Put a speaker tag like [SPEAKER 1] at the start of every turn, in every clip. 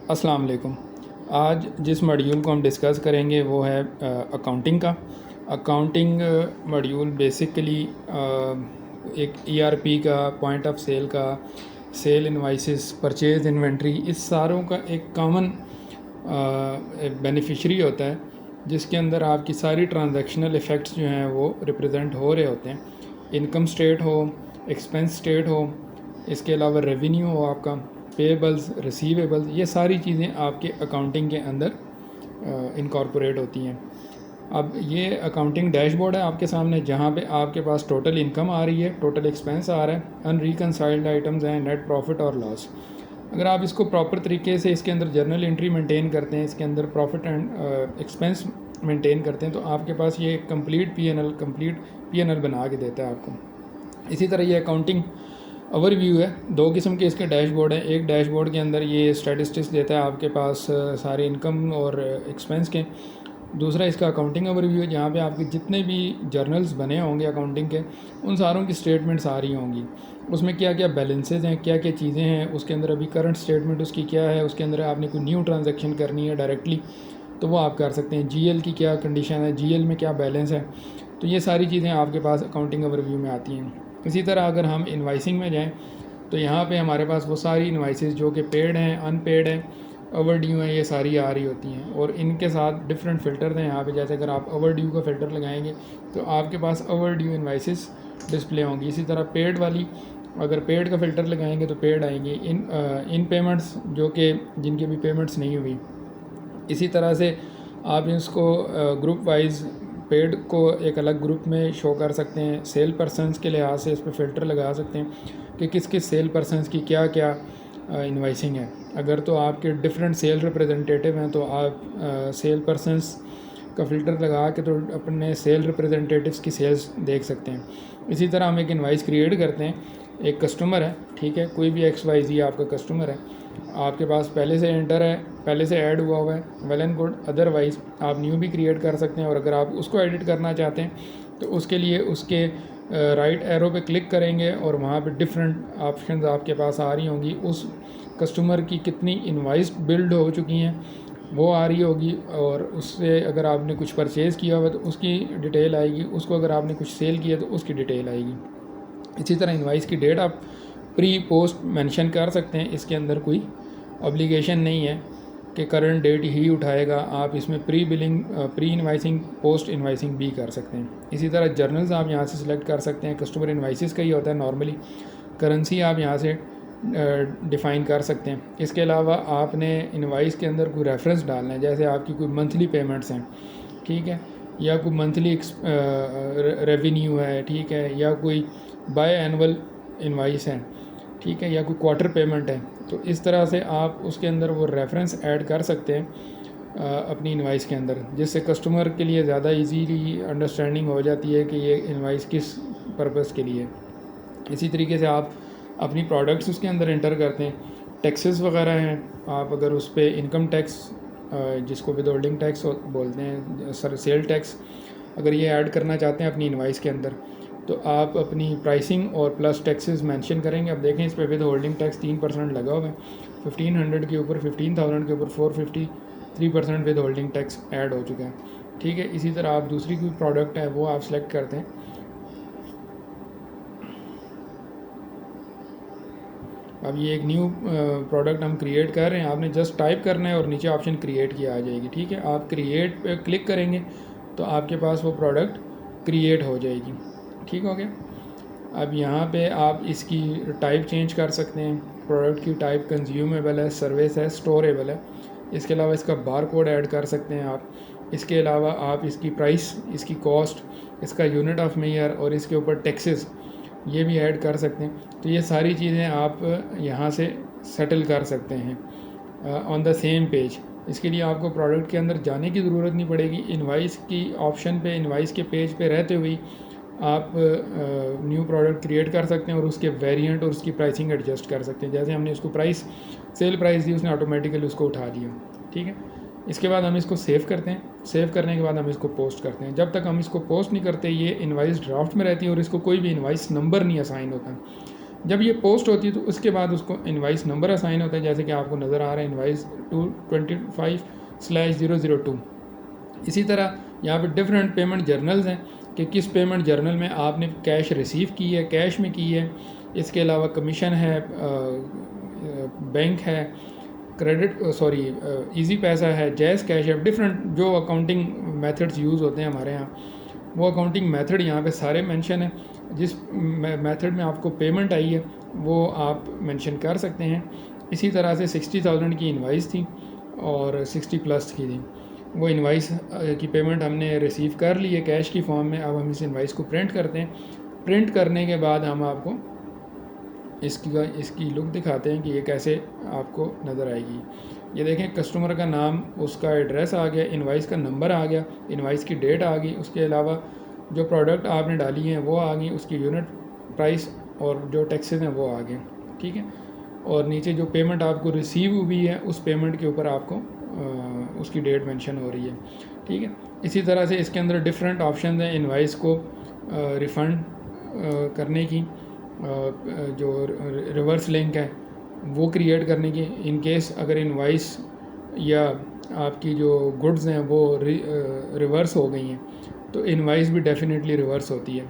[SPEAKER 1] अस्सलाम वालेकुम। आज जिस मॉड्यूल को हम डिस्कस करेंगे वो है अकाउंटिंग का। अकाउंटिंग मॉड्यूल बेसिकली एक ईआरपी का, पॉइंट ऑफ सेल का, सेल इनवाइसेस, परचेज इन्वेंट्री, इस सारों का एक कॉमन बेनिफिशरी होता है जिसके अंदर आपकी सारी ट्रांजैक्शनल इफ़ेक्ट्स जो हैं वो रिप्रेजेंट हो रहे होते हैं। इनकम स्टेट हो, एक्सपेंस स्टेट हो, इसके अलावा रेवेन्यू हो, आपका पेबल्स, रिसीवेबल्स, ये सारी चीज़ें आपके अकाउंटिंग के अंदर इनकॉर्पोरेट होती हैं। अब ये अकाउंटिंग डैशबोर्ड है आपके सामने, जहाँ पे आपके पास टोटल इनकम आ रही है, टोटल एक्सपेंस आ रहा है, अनरिकनसाइल्ड आइटम्स हैं, नेट प्रॉफिट और लॉस। अगर आप इसको प्रॉपर तरीके से इसके अंदर जर्नल एंट्री मेंटेन करते हैं, इसके अंदर प्रॉफिट एंड एक्सपेंस मेंटेन करते हैं, तो आपके पास ये कंप्लीट पी एन एल बना के देता है आपको। इसी तरह ये अकाउंटिंग ओवरव्यू है। दो किस्म के इसके डैशबोर्ड हैं। एक डैशबोर्ड के अंदर ये स्टैटिस्टिक्स देता है आपके पास सारे इनकम और एक्सपेंस के। दूसरा इसका अकाउंटिंग ओवरव्यू है, जहाँ पे आपके जितने भी जर्नल्स बने होंगे अकाउंटिंग के, उन सारों की स्टेटमेंट्स आ रही होंगी। उसमें क्या क्या बैलेंसेज हैं, क्या क्या चीज़ें हैं, उसके अंदर अभी करंट स्टेटमेंट उसकी क्या है, उसके अंदर आपने कोई न्यू ट्रांजैक्शन करनी है डायरेक्टली तो वो आप कर सकते हैं। जीएल की क्या कंडीशन है, जीएल में क्या बैलेंस है, तो ये सारी चीज़ें आपके पास अकाउंटिंग ओवरव्यू में आती हैं। इसी तरह अगर हम इनवाइसिंग में जाएँ तो यहाँ पे हमारे पास वो सारी इनवाइसेस जो कि पेड हैं, अनपेड हैं, ओवरड्यू हैं, ये सारी आ रही होती हैं। और इनके साथ डिफरेंट फ़िल्टर हैं यहाँ पे। जैसे अगर आप ओवरड्यू का फ़िल्टर लगाएंगे तो आपके पास ओवरड्यू इनवाइसेस डिस्प्ले होंगी। इसी तरह पेड वाली, अगर पेड का फ़िल्टर लगाएंगे तो पेड आएंगे। इन पेमेंट्स जो कि जिनकी भी पेमेंट्स नहीं हुई। इसी तरह से आप इसको ग्रुप वाइज पेड को एक अलग ग्रुप में शो कर सकते हैं। सेल पर्सनस के लिहाज से इस पर फ़िल्टर लगा सकते हैं कि किस किस सेल पर्सनस की क्या क्या इनवाइसिंग है। अगर तो आपके डिफरेंट सेल रिप्रेजेंटेटिव हैं तो आप सेल पर्सनस का फ़िल्टर लगा के तो अपने सेल रिप्रेजेंटेटिव्स की सेल्स देख सकते हैं। इसी तरह हम एक इनवाइस क्रिएट करते हैं। एक कस्टमर है, ठीक है, कोई भी XYZ आपका कस्टमर है, आपके पास पहले से एंटर है, पहले से ऐड हुआ है, वेल एंड गुड। अदरवाइज़ आप न्यू भी क्रिएट कर सकते हैं। और अगर आप उसको एडिट करना चाहते हैं तो उसके लिए उसके राइट एरो पे क्लिक करेंगे और वहाँ पे डिफरेंट ऑप्शंस आपके पास आ रही होंगी। उस कस्टमर की कितनी इनवाइस बिल्ड हो चुकी हैं वो आ रही होगी, और उससे अगर आपने कुछ परचेज़ किया हुआ तो उसकी डिटेल आएगी, उसको अगर आपने कुछ सेल किया तो उसकी डिटेल आएगी। इसी तरह इनवाइस की डेट आप प्री पोस्ट मेंशन कर सकते हैं। इसके अंदर कोई ऑब्लिगेशन नहीं है कि करंट डेट ही उठाएगा। आप इसमें pre billing, pre invoicing, post invoicing भी कर सकते हैं। इसी तरह जर्नल्स आप यहाँ से सिलेक्ट कर सकते हैं। कस्टमर इनवाइसेस का ही होता है नॉर्मली। करेंसी आप यहाँ से डिफ़ाइन कर सकते हैं। इसके अलावा आपने इनवाइस के अंदर कोई रेफरेंस डालना है, जैसे आपकी कोई मंथली पेमेंट्स हैं, ठीक है, या कोई मंथली रेवेन्यू है, ठीक है, या कोई बाय एनुअल इनवाइस है, ठीक है, या कोई क्वार्टर पेमेंट है। तो इस तरह से आप उसके अंदर वो रेफरेंस ऐड कर सकते हैं अपनी इनवाइस के अंदर, जिससे कस्टमर के लिए ज़्यादा इजीली अंडरस्टैंडिंग हो जाती है कि ये इनवाइस किस पर्पज़ के लिए। इसी तरीके से आप अपनी प्रोडक्ट्स उसके अंदर एंटर करते हैं। टैक्सेस वगैरह हैं, आप अगर उस पर इनकम टैक्स, जिसको विदहोल्डिंग टैक्स बोलते हैं, सेल टैक्स, अगर ये ऐड करना चाहते हैं अपनी इनवाइस के अंदर तो आप अपनी प्राइसिंग और प्लस टैक्सेस मेंशन करेंगे। अब देखें इस पर विद होल्डिंग टैक्स 3% लगा हुआ है। 1500 के ऊपर, 15,000 के ऊपर 453% विद होल्डिंग टैक्स ऐड हो चुका है, ठीक है। इसी तरह आप दूसरी कोई प्रोडक्ट है वो आप सेलेक्ट करते हैं। अब ये एक न्यू प्रोडक्ट हम क्रिएट कर रहे हैं। आपने जस्ट टाइप करना है और नीचे ऑप्शन क्रिएट की आ जाएगी, ठीक है। आप क्रिएट पे क्लिक करेंगे तो आपके पास वो प्रोडक्ट क्रिएट हो जाएगी, ठीक हो गया। अब यहाँ पे आप इसकी टाइप चेंज कर सकते हैं। प्रोडक्ट की टाइप कंज्यूमेबल है, सर्विस है, स्टोरेबल है। इसके अलावा इसका बार कोड ऐड कर सकते हैं आप। इसके अलावा आप इसकी प्राइस, इसकी कॉस्ट, इसका यूनिट ऑफ मेजर और इसके ऊपर टैक्सेस ये भी ऐड कर सकते हैं। तो ये सारी चीज़ें आप यहाँ से सेटल कर सकते हैं ऑन द सेम पेज। इसके लिए आपको प्रोडक्ट के अंदर जाने की ज़रूरत नहीं पड़ेगी। इनवाइस की ऑप्शन पे, इनवाइस के पेज पे रहते हुए आप न्यू प्रोडक्ट क्रिएट कर सकते हैं और उसके वेरिएंट और उसकी प्राइसिंग एडजस्ट कर सकते हैं। जैसे हमने उसको प्राइस, सेल प्राइस दी, उसने ऑटोमेटिकली उसको उठा लिया, ठीक है। इसके बाद हम इसको सेव करते हैं। सेव करने के बाद हम इसको पोस्ट करते हैं। जब तक हम इसको पोस्ट नहीं करते ये इनवाइस ड्राफ्ट में रहती है और इसको कोई भी इनवाइस नंबर नहीं असाइन होता। जब ये पोस्ट होती है तो उसके बाद उसको इनवाइस नंबर असाइन होता है, जैसे कि आपको नज़र आ रहा है इनवाइस 225/002। इसी तरह यहाँ पे डिफरेंट पेमेंट जर्नल्स हैं कि किस पेमेंट जर्नल में आपने कैश रिसीव की है, कैश में की है। इसके अलावा कमीशन है, बैंक है, क्रेडिट इजी पैसा है, जैज़ कैश है। डिफरेंट जो अकाउंटिंग मेथड्स यूज़ होते हैं हमारे यहाँ, वो अकाउंटिंग मेथड यहाँ पे सारे मेंशन है। जिस मेथड में आपको पेमेंट आई है वो आप मेंशन कर सकते हैं। इसी तरह से 60,000 की इनवाइस थी और 60+ की थी। वो इनवाइस की पेमेंट हमने रिसीव कर ली है कैश की फॉर्म में। अब हम इस इनवाइस को प्रिंट करते हैं। प्रिंट करने के बाद हम आपको इसकी लुक दिखाते हैं कि ये कैसे आपको नज़र आएगी। ये देखें, कस्टमर का नाम, उसका एड्रेस आ गया, इनवाइस का नंबर आ गया, इनवाइस की डेट आ गई, उसके अलावा जो प्रोडक्ट आपने डाली हैं वो आ गई, उसकी यूनिट प्राइस और जो टैक्सेस हैं वो आ गए। ठीक है, और नीचे जो पेमेंट आपको रिसीव हुई है उस पेमेंट के ऊपर आपको उसकी डेट मेंशन हो रही है। ठीक है, इसी तरह से इसके अंदर डिफरेंट ऑप्शन हैं इनवाइस को रिफ़ंड करने की, जो रिवर्स लिंक है वो क्रिएट करने की। इन केस अगर इनवाइस या आपकी जो गुड्स हैं वो रिवर्स हो गई हैं तो इनवाइस भी डेफिनेटली रिवर्स होती है।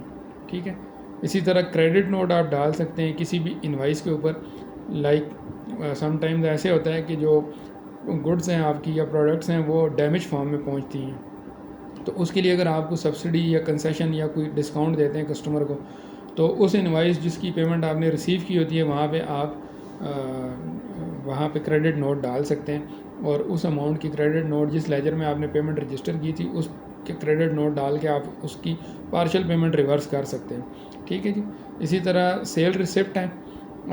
[SPEAKER 1] ठीक है, इसी तरह क्रेडिट नोट आप डाल सकते हैं किसी भी इनवाइस के ऊपर। लाइक समटाइम्स ऐसे होता है कि जो गुड्स हैं आपकी या प्रोडक्ट्स हैं वो डैमेज फॉर्म में पहुंचती हैं, तो उसके लिए अगर आपको सब्सिडी या कंसेशन या कोई डिस्काउंट देते हैं कस्टमर को, तो उस इनवाइस जिसकी पेमेंट आपने रिसीव की होती है वहाँ पे आप वहाँ पे क्रेडिट नोट डाल सकते हैं और उस अमाउंट की क्रेडिट नोट, जिस लेजर में आपने पेमेंट रजिस्टर की थी उस के क्रेडिट नोट डाल के आप उसकी पार्शियल पेमेंट रिवर्स कर सकते हैं। ठीक है जी। इसी तरह सेल रिसिप्ट है,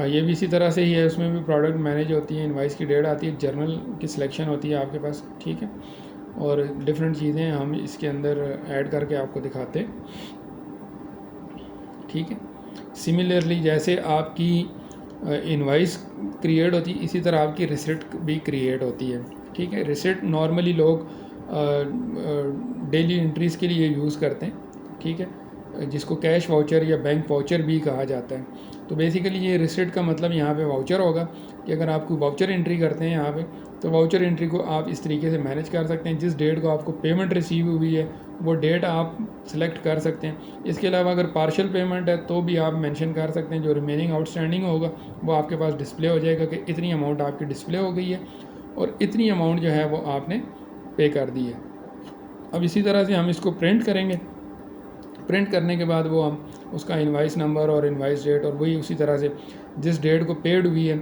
[SPEAKER 1] ये भी इसी तरह से ही है, उसमें भी प्रोडक्ट मैनेज होती है, इनवाइस की डेट आती है, जर्नल की सिलेक्शन होती है आपके पास। ठीक है, और डिफरेंट चीज़ें हम इसके अंदर ऐड करके आपको दिखाते। ठीक है, सिमिलरली जैसे आपकी इनवाइस क्रिएट होती है इसी तरह आपकी रिसिप्ट भी क्रिएट होती है। ठीक है, रिसिप्ट नॉर्मली लोग डेली एंट्रीज़ के लिए यूज़ करते हैं। ठीक है, जिसको कैश वाउचर या बैंक वाउचर भी कहा जाता है। तो बेसिकली ये रिसिप्ट का मतलब यहाँ पे वाउचर होगा कि अगर आप कोई वाउचर एंट्री करते हैं यहाँ पे, तो वाउचर एंट्री को आप इस तरीके से मैनेज कर सकते हैं। जिस डेट को आपको पेमेंट रिसीव हुई है वो डेट आप सेलेक्ट कर सकते हैं। इसके अलावा अगर पार्शियल पेमेंट है तो भी आप मेंशन कर सकते हैं। जो रिमेनिंग आउटस्टैंडिंग होगा वो आपके पास डिस्प्ले हो जाएगा कि इतनी अमाउंट आपकी डिस्प्ले हो गई है और इतनी अमाउंट जो है वो आपने पे कर दी है। अब इसी तरह से हम इसको प्रिंट करेंगे। प्रिंट करने के बाद वो हम उसका इनवाइस नंबर और इनवाइस डेट और वही उसी तरह से जिस डेट को पेड हुई है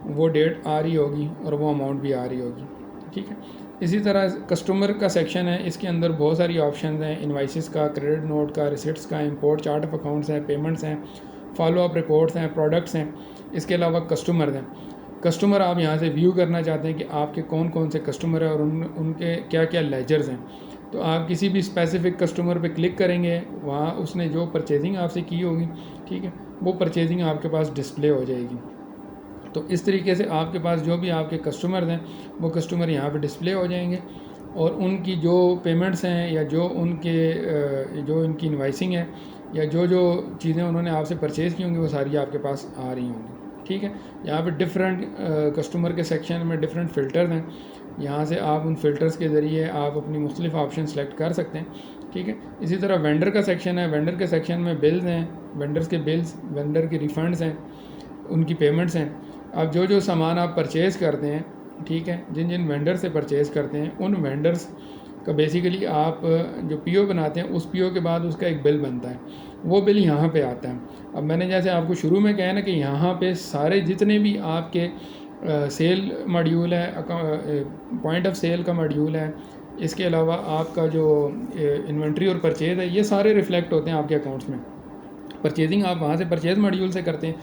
[SPEAKER 1] वो डेट आ रही होगी और वो अमाउंट भी आ रही होगी। ठीक है, इसी तरह कस्टमर का सेक्शन है, इसके अंदर बहुत सारी ऑप्शन हैं, इनवाइसेस का, क्रेडिट नोट का, रिसिप्ट्स का, इंपोर्ट चार्ट ऑफ अकाउंट्स हैं, पेमेंट्स हैं, फॉलो अप रिपोर्ट्स हैं, प्रोडक्ट्स हैं। इसके अलावा कस्टमर हैं। कस्टमर आप यहाँ से व्यू करना चाहते हैं कि आपके कौन कौन से कस्टमर हैं और उनके क्या क्या लेजर्स हैं। तो आप किसी भी स्पेसिफिक कस्टमर पे क्लिक करेंगे, वहाँ उसने जो परचेजिंग आपसे की होगी, ठीक है, वो परचेजिंग आपके पास डिस्प्ले हो जाएगी। तो इस तरीके से आपके पास जो भी आपके कस्टमर्स हैं वो कस्टमर यहाँ पे डिस्प्ले हो जाएंगे और उनकी जो पेमेंट्स हैं या जो इनकी इनवाइसिंग है या जो चीज़ें उन्होंने आपसे परचेज़ की होंगी वो सारी आपके पास आ रही होंगी। ठीक है, यहाँ पे डिफरेंट कस्टमर के सेक्शन में डिफरेंट फ़िल्टर्स हैं। यहाँ से आप उन फ़िल्टर्स के ज़रिए आप अपनी मुख्तलिफ ऑप्शन सेलेक्ट कर सकते हैं। ठीक है, इसी तरह वेंडर का सेक्शन है। वेंडर के सेक्शन में बिल्स हैं, वेंडर्स के बिल्स, वेंडर के रिफ़ंड्स हैं, उनकी पेमेंट्स हैं। अब जो सामान आप परचेज़ करते हैं, ठीक है, जिन जिन वेंडर से परचेज़ करते हैं उन वेंडर्स का बेसिकली आप जो पीओ बनाते हैं उस पीओ के बाद उसका एक बिल बनता है, वो बिल यहाँ पे आता है। अब मैंने जैसे आपको शुरू में कहा ना कि यहाँ पे सारे जितने भी आपके सेल मॉड्यूल है, पॉइंट ऑफ सेल का मॉड्यूल है, इसके अलावा आपका जो इन्वेंट्री और परचेज़ है, ये सारे रिफ्लेक्ट होते हैं आपके अकाउंट्स में। परचेजिंग आप वहाँ से परचेज़ मॉड्यूल से करते हैं,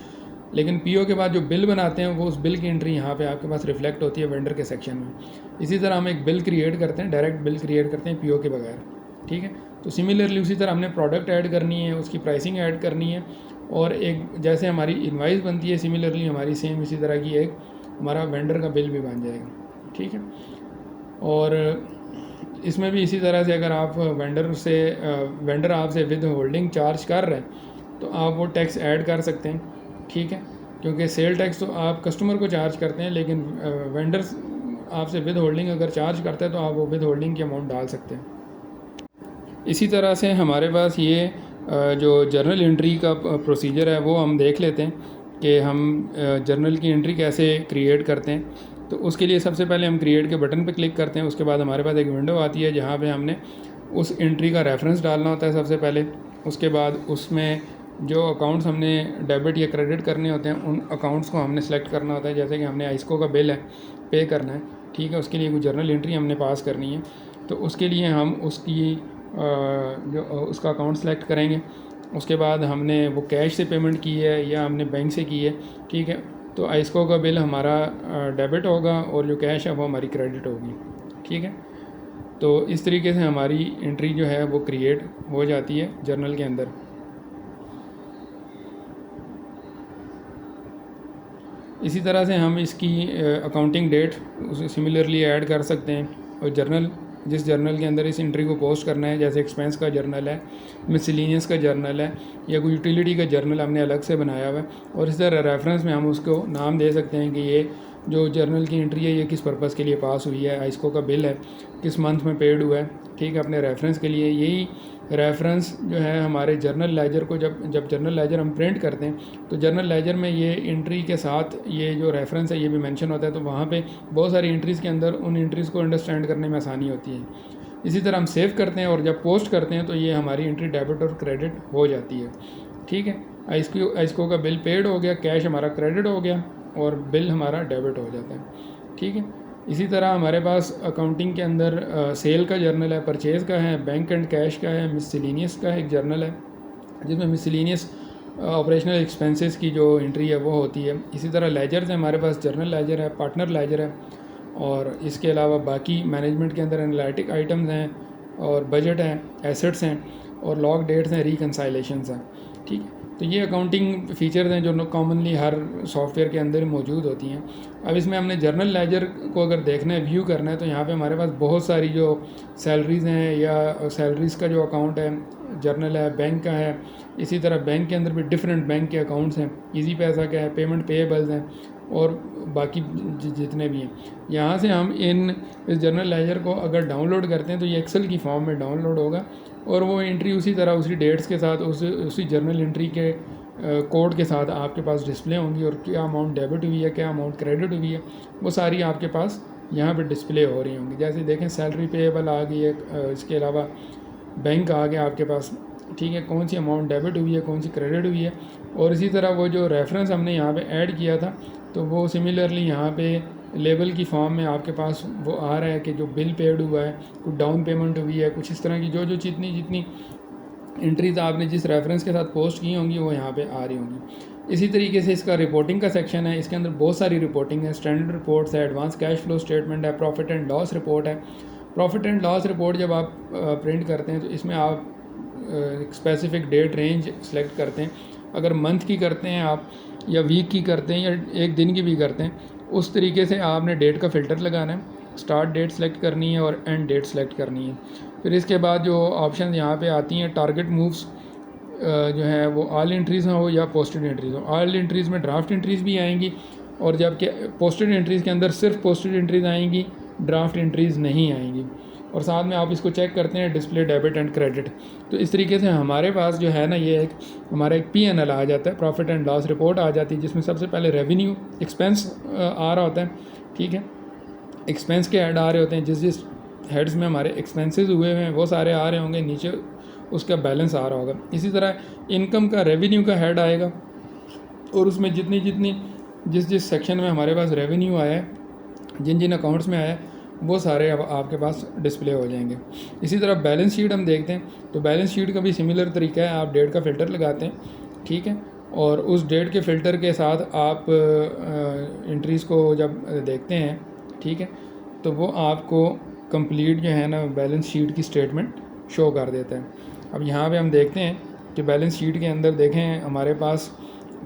[SPEAKER 1] लेकिन पीओ के बाद जो बिल बनाते हैं वो उस बिल की एंट्री यहाँ पे आपके पास रिफ्लेक्ट होती है वेंडर के सेक्शन में। इसी तरह हम एक बिल क्रिएट करते हैं, डायरेक्ट बिल क्रिएट करते हैं पीओ के बगैर। ठीक है, तो सिमिलरली उसी तरह हमने प्रोडक्ट ऐड करनी है, उसकी प्राइसिंग ऐड करनी है और एक जैसे हमारी इनवाइस बनती है सिमिलरली हमारी सेम इसी तरह की एक हमारा वेंडर का बिल भी बन जाएगा। ठीक है, और इसमें भी इसी तरह से अगर आप वेंडर आपसे विद होल्डिंग चार्ज कर रहे हैं तो आप वो टैक्स ऐड कर सकते हैं। ठीक है, क्योंकि सेल टैक्स तो आप कस्टमर को चार्ज करते हैं, लेकिन वेंडर्स आपसे विद होल्डिंग अगर चार्ज करते हैं तो आप वो विद होल्डिंग की अमाउंट डाल सकते हैं। इसी तरह से हमारे पास ये जो जर्नल एंट्री का प्रोसीजर है वो हम देख लेते हैं कि हम जर्नल की एंट्री कैसे क्रिएट करते हैं। तो उसके लिए सबसे पहले हम क्रिएट के बटन पर क्लिक करते हैं। उसके बाद हमारे पास एक विंडो आती है जहाँ पे हमने उस एंट्री का रेफरेंस डालना होता है सबसे पहले। उसके बाद उसमें जो अकाउंट्स हमने डेबिट या क्रेडिट करने होते हैं उन अकाउंट्स को हमने सेलेक्ट करना होता है। जैसे कि हमने आइस्को का बिल है पे करना है, ठीक है, उसके लिए कोई जर्नल एंट्री हमने पास करनी है, तो उसके लिए हम उसकी जो उसका अकाउंट सेलेक्ट करेंगे। उसके बाद हमने वो कैश से पेमेंट की है या हमने बैंक से की है, ठीक है, तो आइस्को का बिल हमारा डेबिट होगा और जो कैश है वो हमारी क्रेडिट होगी, ठीक है। तो इस तरीके से हमारी एंट्री जो है वो क्रिएट हो जाती है जर्नल के अंदर। इसी तरह से हम इसकी अकाउंटिंग डेट उसे सिमिलरली ऐड कर सकते हैं। और जर्नल, जिस जर्नल के अंदर इस एंट्री को पोस्ट करना है, जैसे एक्सपेंस का जर्नल है, मिसलिनियस का जर्नल है, या कोई यूटिलिटी का जर्नल हमने अलग से बनाया हुआ है, और इस तरह रेफरेंस में हम उसको नाम दे सकते हैं कि ये जो जर्नल की एंट्री है ये किस पर्पज़ के लिए पास हुई है, आइस्को का बिल है किस मंथ में पेड हुआ है, ठीक है, अपने रेफरेंस के लिए। यही रेफरेंस जो है हमारे जर्नल लेजर को, जब जर्नल लेजर हम प्रिंट करते हैं तो जर्नल लेजर में ये एंट्री के साथ ये जो रेफरेंस है ये भी मेंशन होता है, तो वहाँ पे बहुत सारी एंट्रीज़ के अंदर उन एंट्रीज़ को अंडरस्टैंड करने में आसानी होती है। इसी तरह हम सेव करते हैं और जब पोस्ट करते हैं तो ये हमारी एंट्री डेबिट और क्रेडिट हो जाती है, ठीक है। आइस्को का बिल पेड हो गया, कैश हमारा क्रेडिट हो गया और बिल हमारा डेबिट हो जाता है, ठीक है। इसी तरह हमारे पास अकाउंटिंग के अंदर सेल का जर्नल है, परचेज़ का है, बैंक एंड कैश का है, मिसलिनियस का एक जर्नल है जिसमें मिसलिनियस ऑपरेशनल एक्सपेंसेस की जो एंट्री है वो होती है। इसी तरह लेजर्स है हमारे पास, जर्नल लेजर है, पार्टनर लेजर है, और इसके अलावा बाकी मैनेजमेंट के अंदर एनालिटिक आइटम्स हैं और बजट हैं, एसेट्स हैं और लॉग डेट्स हैं, रिकन्साइलेशंस हैं, ठीक है। तो ये अकाउंटिंग फ़ीचर्स हैं जो कॉमनली हर सॉफ्टवेयर के अंदर मौजूद होती हैं। अब इसमें हमने जर्नल लेजर को अगर देखना है, व्यू करना है, तो यहाँ पे हमारे पास बहुत सारी जो सैलरीज़ हैं या सैलरीज़ का जो अकाउंट है जर्नल है, बैंक का है। इसी तरह बैंक के अंदर भी डिफरेंट बैंक के अकाउंट्स हैं, इजी पैसा का है, पेमेंट पेएबल्स हैं और बाकी जितने भी हैं। यहाँ से हम इस जर्नल लेजर को अगर डाउनलोड करते हैं तो ये एक्सेल की फॉर्म में डाउनलोड होगा और वो एंट्री उसी तरह उसी डेट्स के साथ उसी जर्नल एंट्री के कोड के साथ आपके पास डिस्प्ले होंगी, और क्या अमाउंट डेबिट हुई है, क्या अमाउंट क्रेडिट हुई है, वो सारी आपके पास यहाँ पे डिस्प्ले हो रही होंगी। जैसे देखें सैलरी पेएबल आ गई है, इसके अलावा बैंक आ गया आपके पास, ठीक है, कौन सी अमाउंट डेबिट हुई है, कौन सी क्रेडिट हुई है। और इसी तरह वो जो रेफरेंस हमने यहाँ पे ऐड किया था तो वो सिमिलरली यहाँ पे लेबल की फॉर्म में आपके पास वो आ रहा है कि जो बिल पेड हुआ है, कुछ डाउन पेमेंट हुई है, कुछ इस तरह की जो जितनी एंट्रीज आपने जिस रेफरेंस के साथ पोस्ट की होंगी वो यहाँ पे आ रही होंगी। इसी तरीके से इसका रिपोर्टिंग का सेक्शन है, इसके अंदर बहुत सारी रिपोर्टिंग है, स्टैंडर्ड रिपोर्ट्स है, एडवांस कैश फ्लो स्टेटमेंट है, प्रॉफिट एंड लॉस रिपोर्ट है। प्रॉफिट एंड लॉस रिपोर्ट जब आप प्रिंट करते हैं तो इसमें आप एक स्पेसिफिक डेट रेंज सेलेक्ट करते हैं। अगर मंथ की करते हैं आप या वीक की करते हैं या एक दिन की भी करते हैं, उस तरीके से आपने डेट का फ़िल्टर लगाना है। स्टार्ट डेट सेलेक्ट करनी है और एंड डेट सेलेक्ट करनी है। फिर इसके बाद जो ऑप्शन यहाँ पे आती हैं, टारगेट मूव्स जो है वो ऑल एंट्रीज़ हो या पोस्टेड एंट्रीज़ हो। ऑल एंट्रीज़ में ड्राफ्ट एंट्रीज़ भी आएंगी और जबकि पोस्टेड एंट्रीज़ के अंदर सिर्फ पोस्टेड एंट्रीज़ आएंगी, ड्राफ्ट एंट्रीज़ नहीं आएंगी। और साथ में आप इसको चेक करते हैं डिस्प्ले डेबिट एंड क्रेडिट। तो इस तरीके से हमारे पास जो है ना ये हमारा एक P&L आ जाता है, प्रॉफिट एंड लॉस रिपोर्ट आ जाती है, जिसमें सबसे पहले रेवेन्यू एक्सपेंस आ रहा होता है, ठीक है। एक्सपेंस के हेड आ रहे होते हैं, जिस हेड्स में हमारे एक्सपेंसेस हुए हैं वो सारे आ रहे होंगे, नीचे उसका बैलेंस आ रहा होगा। इसी तरह इनकम का, रेवेन्यू का हेड आएगा और उसमें जिस सेक्शन में हमारे पास रेवेन्यू आया है, जिन अकाउंट्स में आया है, वो सारे अब आपके पास डिस्प्ले हो जाएंगे। इसी तरह बैलेंस शीट हम देखते हैं तो बैलेंस शीट का भी सिमिलर तरीका है, आप डेट का फ़िल्टर लगाते हैं, ठीक है, और उस डेट के फ़िल्टर के साथ आप एंट्रीज़ को जब देखते हैं, ठीक है, तो वो आपको कंप्लीट जो है ना बैलेंस शीट की स्टेटमेंट शो कर देता है। अब यहाँ पे हम देखते हैं कि बैलेंस शीट के अंदर देखें हमारे पास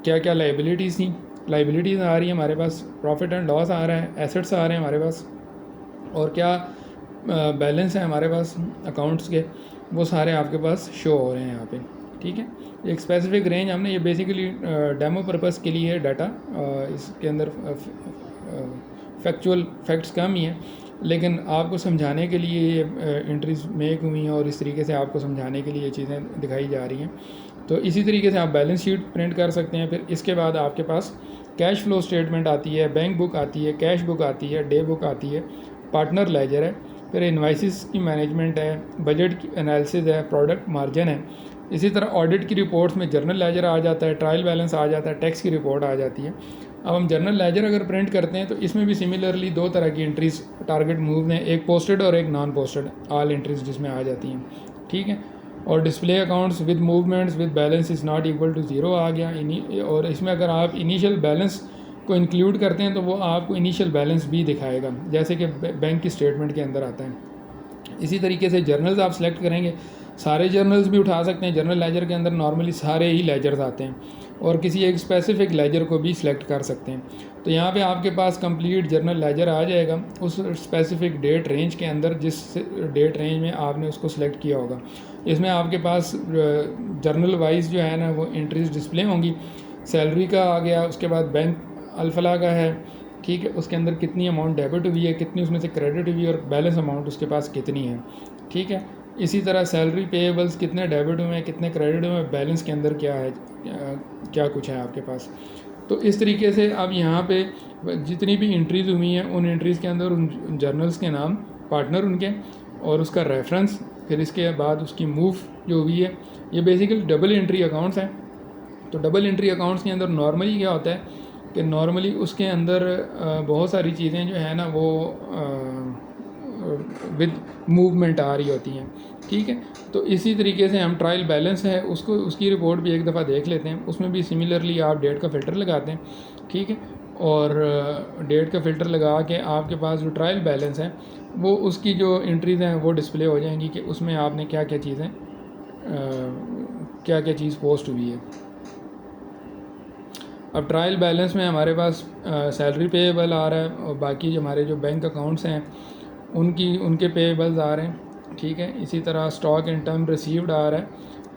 [SPEAKER 1] क्या क्या लाइबिलिटीज़ थी। लाइबिलिटीज़ आ रही है हमारे पास, प्रॉफिट एंड लॉस आ रहा है, एसेट्स आ रहे हैं हमारे पास, और क्या बैलेंस है हमारे पास अकाउंट्स के, वो सारे आपके पास शो हो रहे हैं यहाँ पे, ठीक है। एक स्पेसिफिक रेंज हमने, ये बेसिकली डेमो पर्पस के लिए है डाटा, इसके अंदर फैक्चुअल फैक्ट्स कम ही हैं, लेकिन आपको समझाने के लिए ये एंट्रीज मेक हुई हैं और इस तरीके से आपको समझाने के लिए ये चीज़ें दिखाई जा रही हैं। तो इसी तरीके से आप बैलेंस शीट प्रिंट कर सकते हैं। फिर इसके बाद आपके पास कैश फ्लो स्टेटमेंट आती है, बैंक बुक आती है, कैश बुक आती है, डे बुक आती है, पार्टनर लेजर है, फिर इन्वाइसिस की मैनेजमेंट है, बजट की एनालिसिस है, प्रोडक्ट मार्जिन है। इसी तरह ऑडिट की रिपोर्ट्स में जर्नल लेजर आ जाता है, ट्रायल बैलेंस आ जाता है, टैक्स की रिपोर्ट आ जाती है। अब हम जर्नल लेजर अगर प्रिंट करते हैं तो इसमें भी सिमिलरली दो तरह की एंट्रीज टारगेट मूव में, एक पोस्टेड और एक नॉन पोस्टेड ऑल एंट्रीज जिसमें आ जाती हैं, ठीक है। और display accounts with movements with balance is not equal to zero आ गया। और इसमें अगर आप इनिशियल बैलेंस को इंक्लूड करते हैं तो वो आपको इनिशियल बैलेंस भी दिखाएगा, जैसे कि बैंक की स्टेटमेंट के अंदर आता है। इसी तरीके से जर्नल्स आप सेलेक्ट करेंगे, सारे जर्नल्स भी उठा सकते हैं। जर्नल लेजर के अंदर नॉर्मली सारे ही लेजर्स आते हैं और किसी एक स्पेसिफिक लेजर को भी सिलेक्ट कर सकते हैं। तो यहाँ पे आपके पास कंप्लीट जर्नल लेजर आ जाएगा उस स्पेसिफिक डेट रेंज के अंदर, जिस डेट रेंज में आपने उसको सिलेक्ट किया होगा। इसमें आपके पास जर्नल वाइज जो है ना वो एंट्रीज डिस्प्ले होंगी। सैलरी का आ गया, उसके बाद बैंक अल्फला का है, ठीक है, उसके अंदर कितनी अमाउंट डेबिट हुई है, कितनी उसमें से क्रेडिट हुई है और बैलेंस अमाउंट उसके पास कितनी है, ठीक है। इसी तरह सैलरी पेएबल्स कितने डेबिट हुए हैं, कितने क्रेडिट हुए हैं, बैलेंस के अंदर क्या है, क्या कुछ है आपके पास। तो इस तरीके से अब यहाँ पे जितनी भी एंट्रीज़ हुई हैं उन एंट्रीज़ के अंदर उन जर्नल्स के नाम, पार्टनर उनके और उसका रेफरेंस, फिर इसके बाद उसकी मूव जो हुई है। ये बेसिकली डबल एंट्री अकाउंट्स हैं। तो डबल एंट्री अकाउंट्स के अंदर नॉर्मली क्या होता है कि नॉर्मली उसके अंदर बहुत सारी चीज़ें जो है ना वो विद मूवमेंट आ रही होती हैं, ठीक है। तो इसी तरीके से हम ट्रायल बैलेंस है उसको, उसकी रिपोर्ट भी एक दफ़ा देख लेते हैं। उसमें भी सिमिलरली आप डेट का फ़िल्टर लगाते हैं, ठीक है, और डेट का फ़िल्टर लगा के आपके पास जो ट्रायल बैलेंस है वो उसकी जो एंट्रीज़ हैं वो डिस्प्ले हो जाएंगी कि उसमें आपने क्या क्या चीज़ें क्या क्या चीज़ पोस्ट हुई है। अब ट्रायल बैलेंस में हमारे पास सैलरी पेएबल आ रहा है और बाकी जो हमारे जो बैंक अकाउंट्स हैं उनके पेएबल्स आ रहे हैं, ठीक है। इसी तरह स्टॉक इन टर्म रिसीव्ड आ रहा है,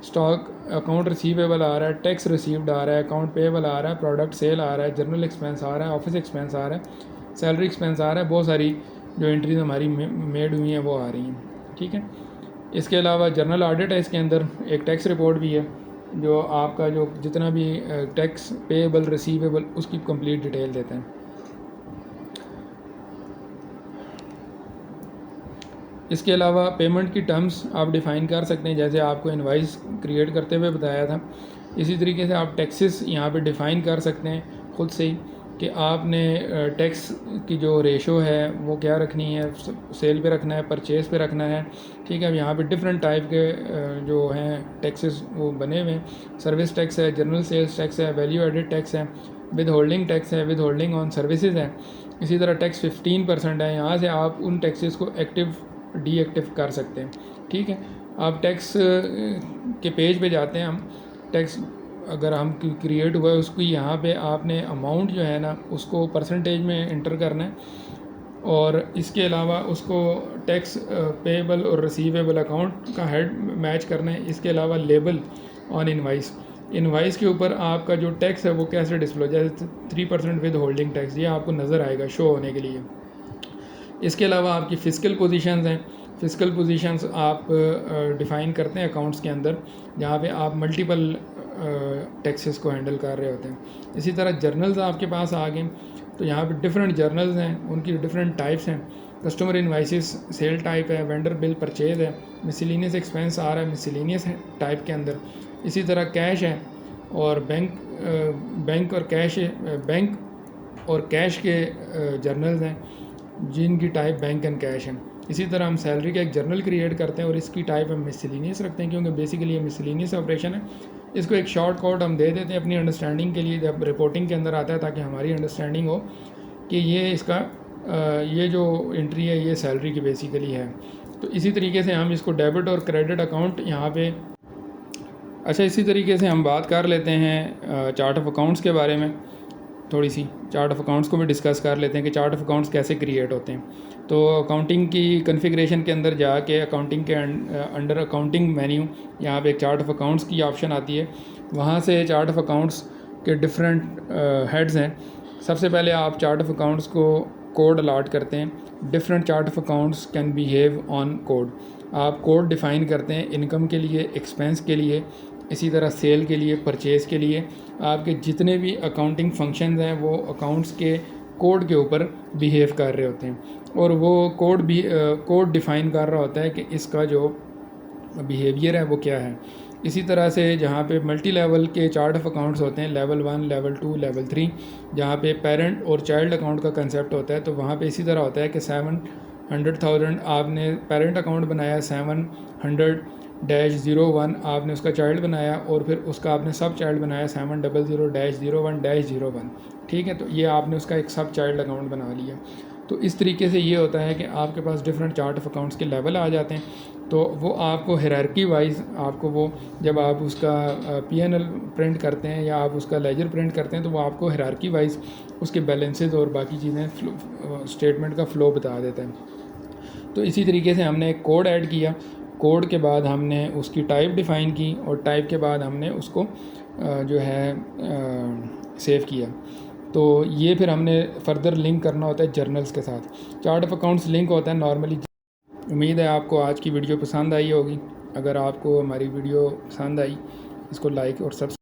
[SPEAKER 1] स्टॉक अकाउंट रिसीवेबल आ रहा है, टैक्स रिसीव्ड आ रहा है, अकाउंट पेएबल आ रहा है, प्रोडक्ट सेल आ रहा है, जनरल एक्सपेंस आ रहा है, ऑफिस एक्सपेंस आ रहा है, सैलरी एक्सपेंस आ रहा है। बहुत सारी जो एंट्रीज हमारी मेड हुई हैं वो आ रही हैं, ठीक है। इसके अलावा जर्नल ऑडिट है, इसके अंदर एक टैक्स रिपोर्ट भी है जो आपका जो जितना भी टैक्स पेएबल रिसीवेबल उसकी कंप्लीट डिटेल देते हैं। इसके अलावा पेमेंट की टर्म्स आप डिफ़ाइन कर सकते हैं, जैसे आपको इनवाइस क्रिएट करते हुए बताया था। इसी तरीके से आप टैक्सेस यहाँ पे डिफ़ाइन कर सकते हैं ख़ुद से ही कि आपने टैक्स की जो रेशो है वो क्या रखनी है, सेल पे रखना है, परचेज़ पे रखना है, ठीक है। अब यहाँ पे डिफरेंट टाइप के जो हैं टैक्सेस वो बने हुए हैं। सर्विस टैक्स है, जनरल सेल्स टैक्स है, वैल्यू एडेड टैक्स है, विद होल्डिंग टैक्स है, विद होल्डिंग ऑन सर्विसेज है। इसी तरह टैक्स 15% है। यहाँ से आप उन टैक्सेस को एक्टिव डीएक्टिव कर सकते हैं, ठीक है। आप टैक्स के पेज पे जाते हैं, हम टैक्स अगर हम क्रिएट हुआ है उसको यहाँ पे आपने अमाउंट जो है ना उसको परसेंटेज में इंटर करना है और इसके अलावा उसको टैक्स पेएबल और रिसीवेबल अकाउंट का हेड मैच करना है। इसके अलावा लेबल ऑन इनवाइस, इनवाइस के ऊपर आपका जो टैक्स है वो कैसे डिस्प्ले, जैसे 3% विद होल्डिंग टैक्स, ये आपको नज़र आएगा शो होने के लिए। इसके अलावा आपकी फ़िस्कल पोजीशंस हैं, फ़िस्कल पोजीशंस आप डिफ़ाइन करते हैं अकाउंट्स के अंदर, जहाँ पे आप मल्टीपल टैक्सेस को हैंडल कर रहे होते हैं। इसी तरह जर्नल्स आपके पास आ गए, तो यहाँ पे डिफरेंट जर्नल्स हैं, उनकी डिफरेंट टाइप्स हैं। कस्टमर इनवाइसेस सेल टाइप है, वेंडर बिल परचेज है, मिसलिनियस एक्सपेंस आ रहा है मिसलिनियस टाइप के अंदर। इसी तरह कैश है और बैंक और कैश के जर्नल्स हैं जिनकी टाइप बैंक एंड कैश है। इसी तरह हम सैलरी का एक जर्नल क्रिएट करते हैं और इसकी टाइप हम मिसलिनियस रखते हैं क्योंकि बेसिकली ये मिसलिनियस ऑपरेशन है। इसको एक शॉर्ट कोड हम दे देते हैं अपनी अंडरस्टैंडिंग के लिए जब रिपोर्टिंग के अंदर आता है, ताकि हमारी अंडरस्टैंडिंग हो कि ये इसका ये जो एंट्री है ये सैलरी की बेसिकली है। तो इसी तरीके से हम इसको डेबिट और क्रेडिट अकाउंट यहाँ पे, अच्छा इसी तरीके से हम बात कर लेते हैं चार्ट ऑफ अकाउंट्स के बारे में। थोड़ी सी चार्ट ऑफ अकाउंट्स को भी डिस्कस कर लेते हैं कि चार्ट ऑफ अकाउंट्स कैसे क्रिएट होते हैं। तो अकाउंटिंग की कॉन्फ़िगरेशन के अंदर जाके अकाउंटिंग के अंडर अकाउंटिंग मेन्यू यहाँ पे एक चार्ट ऑफ अकाउंट्स की ऑप्शन आती है। वहाँ से चार्ट ऑफ अकाउंट्स के डिफरेंट हेड्स हैं। सबसे पहले आप चार्ट ऑफ अकाउंट्स को कोड अलाट करते हैं। Different chart of accounts can behave on code. आप कोड डिफ़ाइन करते हैं इनकम के लिए, एक्सपेंस के लिए, इसी तरह सेल के लिए, परचेज़ के लिए। आपके जितने भी अकाउंटिंग फंक्शंस हैं वो अकाउंट्स के कोड के ऊपर बिहेव कर रहे होते हैं और वो कोड भी कोड डिफ़ाइन कर रहा होता है कि इसका जो बिहेवियर है वो क्या है। इसी तरह से जहाँ पे मल्टी लेवल के चार्ट ऑफ अकाउंट्स होते हैं, लेवल 1, लेवल 2, लेवल 3, जहाँ पे पेरेंट और चाइल्ड अकाउंट का कंसेप्ट होता है, तो वहाँ पे इसी तरह होता है कि 700,000 आपने पेरेंट अकाउंट बनाया, 700-01 आपने उसका चाइल्ड बनाया और फिर उसका आपने सब चाइल्ड बनाया 700-01-01। ठीक है, तो ये आपने उसका एक सब चाइल्ड अकाउंट बना लिया। तो इस तरीके से ये होता है कि आपके पास डिफरेंट चार्ट ऑफ अकाउंट्स के लेवल आ जाते हैं। तो वो आपको हायरार्की वाइज आपको वो जब आप उसका P&L प्रिंट करते हैं या आप उसका लेजर प्रिंट करते हैं तो वो आपको हायरार्की वाइज उसके बैलेंसेस और बाकी चीज़ें स्टेटमेंट का फ़्लो बता देता है। तो इसी तरीके से हमने एक कोड ऐड किया। कोड के बाद हमने उसकी टाइप डिफ़ाइन की और टाइप के बाद हमने उसको जो है सेव किया। तो ये फिर हमने फ़र्दर लिंक करना होता है जर्नल्स के साथ। चार्ट ऑफ अकाउंट्स लिंक होता है नॉर्मली। उम्मीद है आपको आज की वीडियो पसंद आई होगी। अगर आपको हमारी वीडियो पसंद आई, इसको लाइक और सब्सक्राइब